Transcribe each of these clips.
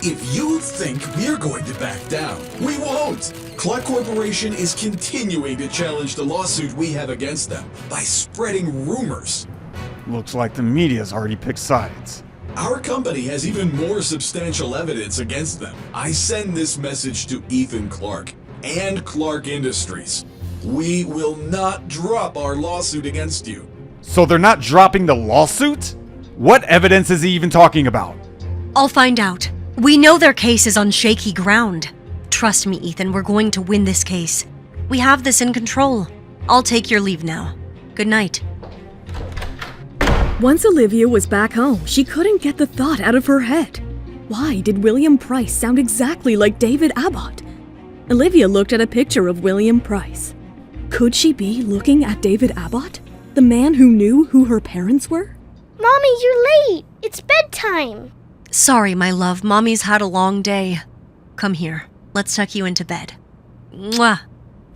If you think we're going to back down, we won't. Clark Corporation is continuing to challenge the lawsuit we have against them by spreading rumors. Looks like the media's already picked sides. Our company has even more substantial evidence against them. I send this message to Ethan Clark and Clark Industries. We will not drop our lawsuit against you. So they're not dropping the lawsuit? What evidence is he even talking about? I'll find out. We know their case is on shaky ground. Trust me, Ethan, we're going to win this case. We have this in control. I'll take your leave now. Good night. Once Olivia was back home, she couldn't get the thought out of her head. Why did William Price sound exactly like David Abbott? Olivia looked at a picture of William Price. Could she be looking at David Abbott, the man who knew who her parents were? Mommy, you're late. It's bedtime. Sorry, my love. Mommy's had a long day. Come here. Let's tuck you into bed. Mwah.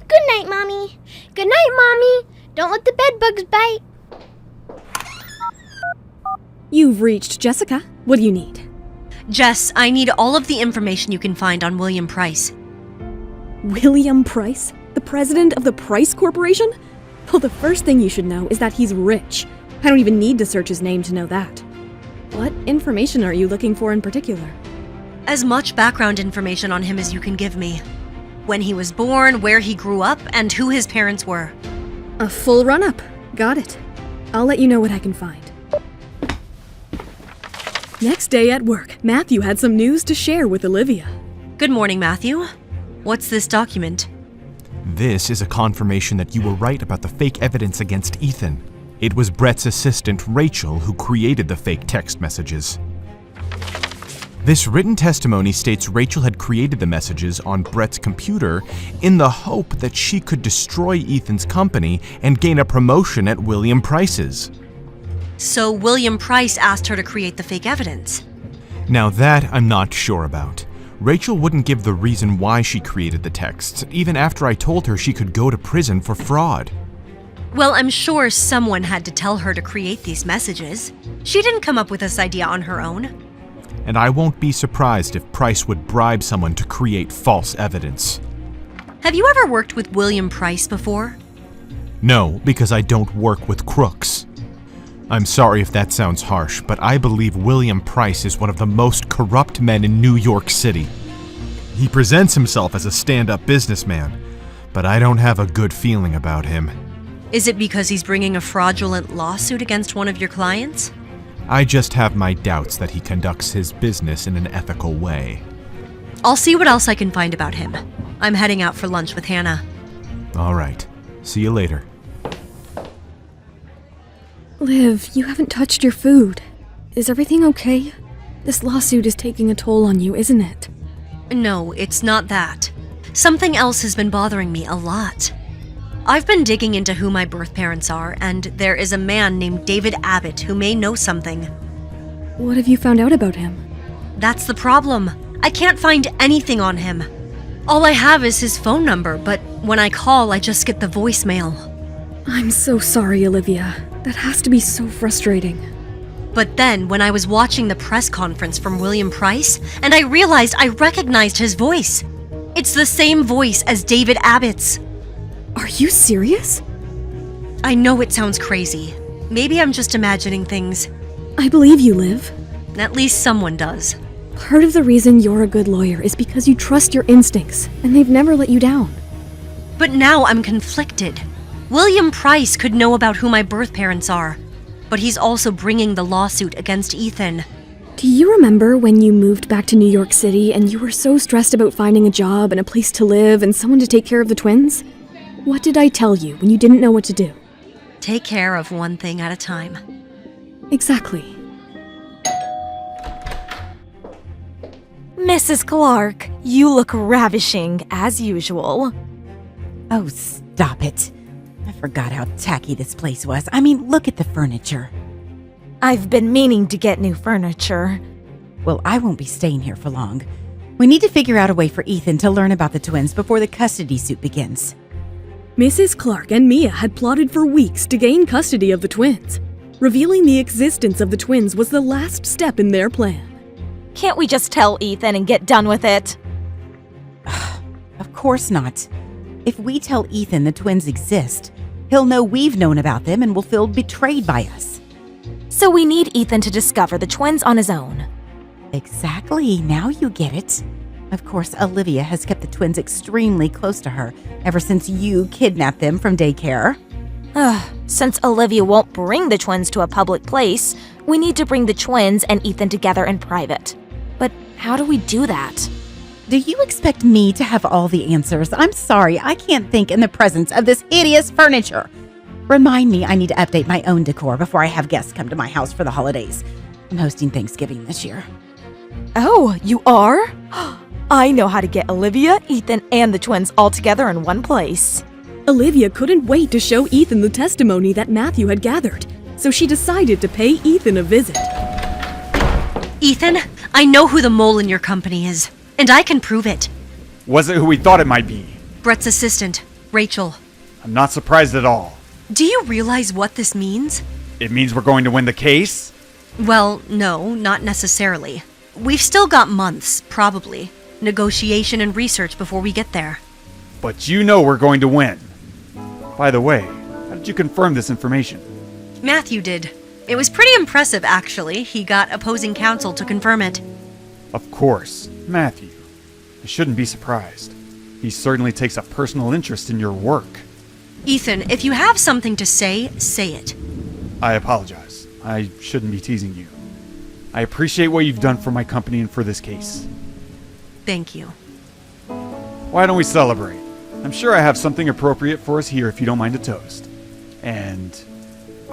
Good night, Mommy. Good night, Mommy. Don't let the bed bugs bite. You've reached Jessica. What do you need? Jess, I need all of the information you can find on William Price. William Price? The president of the Price Corporation? Well, the first thing you should know is that he's rich. I don't even need to search his name to know that. What information are you looking for in particular? As much background information on him as you can give me. When he was born, where he grew up, and who his parents were. A full run-up. Got it. I'll let you know what I can find. Next day at work, Matthew had some news to share with Olivia. Good morning, Matthew. What's this document? This is a confirmation that you were right about the fake evidence against Ethan. It was Brett's assistant, Rachel, who created the fake text messages. This written testimony states Rachel had created the messages on Brett's computer in the hope that she could destroy Ethan's company and gain a promotion at William Price's. So William Price asked her to create the fake evidence. Now that I'm not sure about. Rachel wouldn't give the reason why she created the texts, even after I told her she could go to prison for fraud. Well, I'm sure someone had to tell her to create these messages. She didn't come up with this idea on her own. And I won't be surprised if Price would bribe someone to create false evidence. Have you ever worked with William Price before? No, because I don't work with crooks. I'm sorry if that sounds harsh, but I believe William Price is one of the most corrupt men in New York City. He presents himself as a stand-up businessman, but I don't have a good feeling about him. Is it because he's bringing a fraudulent lawsuit against one of your clients? I just have my doubts that he conducts his business in an ethical way. I'll see what else I can find about him. I'm heading out for lunch with Hannah. All right. See you later. Liv, you haven't touched your food. Is everything okay? This lawsuit is taking a toll on you, isn't it? No, it's not that. Something else has been bothering me a lot. I've been digging into who my birth parents are, and there is a man named David Abbott who may know something. What have you found out about him? That's the problem. I can't find anything on him. All I have is his phone number, but when I call, I just get the voicemail. I'm so sorry, Olivia. That has to be so frustrating. But then, when I was watching the press conference from William Price, and I realized I recognized his voice. It's the same voice as David Abbott's. Are you serious? I know it sounds crazy. Maybe I'm just imagining things. I believe you, Liv. At least someone does. Part of the reason you're a good lawyer is because you trust your instincts, and they've never let you down. But now I'm conflicted. William Price could know about who my birth parents are, but he's also bringing the lawsuit against Ethan. Do you remember when you moved back to New York City and you were so stressed about finding a job and a place to live and someone to take care of the twins? What did I tell you when you didn't know what to do? Take care of one thing at a time. Exactly. Mrs. Clark, you look ravishing, as usual. Oh, stop it. I forgot how tacky this place was. I mean, look at the furniture. I've been meaning to get new furniture. Well, I won't be staying here for long. We need to figure out a way for Ethan to learn about the twins before the custody suit begins. Mrs. Clark and Mia had plotted for weeks to gain custody of the twins. Revealing the existence of the twins was the last step in their plan. Can't we just tell Ethan and get done with it? Of course not. If we tell Ethan the twins exist, he'll know we've known about them and will feel betrayed by us. So we need Ethan to discover the twins on his own. Exactly. Now you get it. Of course, Olivia has kept the twins extremely close to her ever since you kidnapped them from daycare. Since Olivia won't bring the twins to a public place, we need to bring the twins and Ethan together in private. But how do we do that? Do you expect me to have all the answers? I'm sorry, I can't think in the presence of this hideous furniture. Remind me I need to update my own decor before I have guests come to my house for the holidays. I'm hosting Thanksgiving this year. Oh, you are? I know how to get Olivia, Ethan, and the twins all together in one place. Olivia couldn't wait to show Ethan the testimony that Matthew had gathered, so she decided to pay Ethan a visit. Ethan, I know who the mole in your company is, and I can prove it. Was it who we thought it might be? Brett's assistant, Rachel. I'm not surprised at all. Do you realize what this means? It means we're going to win the case? Well, no, not necessarily. We've still got months, probably. Negotiation and research before we get there. But you know we're going to win. By the way, how did you confirm this information? Matthew did. It was pretty impressive, actually. He got opposing counsel to confirm it. Of course, Matthew. I shouldn't be surprised. He certainly takes a personal interest in your work. Ethan, if you have something to say it. I apologize. I shouldn't be teasing you. I appreciate what you've done for my company and for this case. Thank you. Why don't we celebrate? I'm sure I have something appropriate for us here if you don't mind a toast. And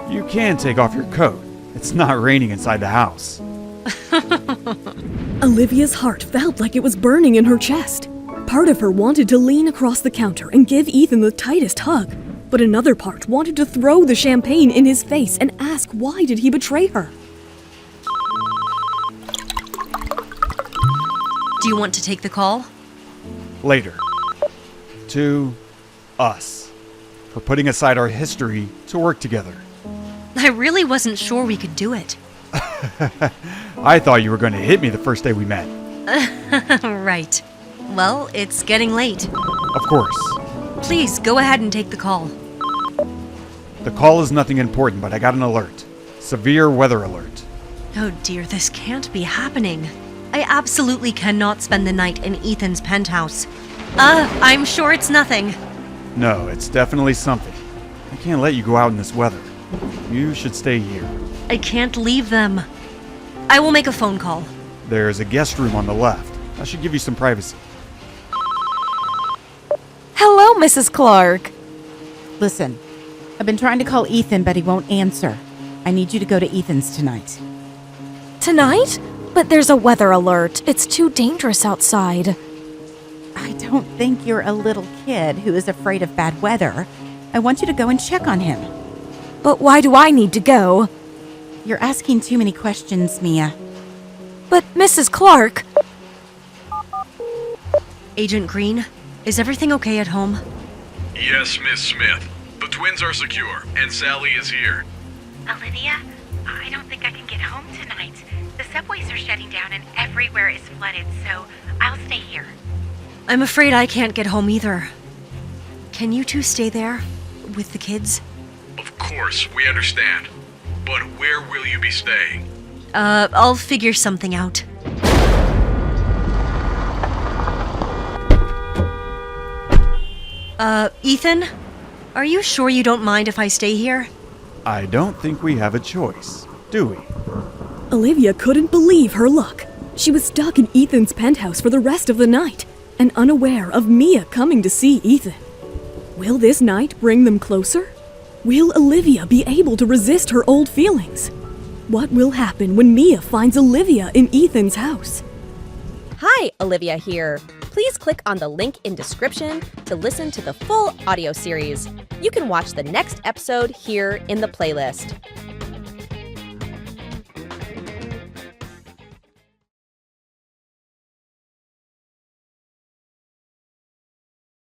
you can take off your coat. It's not raining inside the house. Olivia's heart felt like it was burning in her chest. Part of her wanted to lean across the counter and give Ethan the tightest hug, but another part wanted to throw the champagne in his face and ask why did he betray her. Do you want to take the call? Later. To us. For putting aside our history to work together. I really wasn't sure we could do it. I thought you were going to hit me the first day we met. Right. Well, it's getting late. Of course. Please, go ahead and take the call. The call is nothing important, but I got an alert. Severe weather alert. Oh dear, this can't be happening. I absolutely cannot spend the night in Ethan's penthouse. I'm sure it's nothing. No, it's definitely something. I can't let you go out in this weather. You should stay here. I can't leave them. I will make a phone call. There's a guest room on the left. I should give you some privacy. Hello, Mrs. Clark. Listen, I've been trying to call Ethan, but he won't answer. I need you to go to Ethan's tonight. Tonight? But there's a weather alert. It's too dangerous outside. I don't think you're a little kid who is afraid of bad weather. I want you to go and check on him. But why do I need to go? You're asking too many questions, Mia. But Mrs. Clark... Agent Green, is everything okay at home? Yes, Miss Smith. The twins are secure, and Sally is here. Olivia, I don't think I can get home tonight. The subways are shutting down and everywhere is flooded, so I'll stay here. I'm afraid I can't get home either. Can you two stay there? With the kids? Of course, we understand. But where will you be staying? I'll figure something out. Ethan? Are you sure you don't mind if I stay here? I don't think we have a choice, do we? Olivia couldn't believe her luck. She was stuck in Ethan's penthouse for the rest of the night, and unaware of Mia coming to see Ethan. Will this night bring them closer? Will Olivia be able to resist her old feelings? What will happen when Mia finds Olivia in Ethan's house? Hi, Olivia here. Please click on the link in description to listen to the full audio series. You can watch the next episode here in the playlist.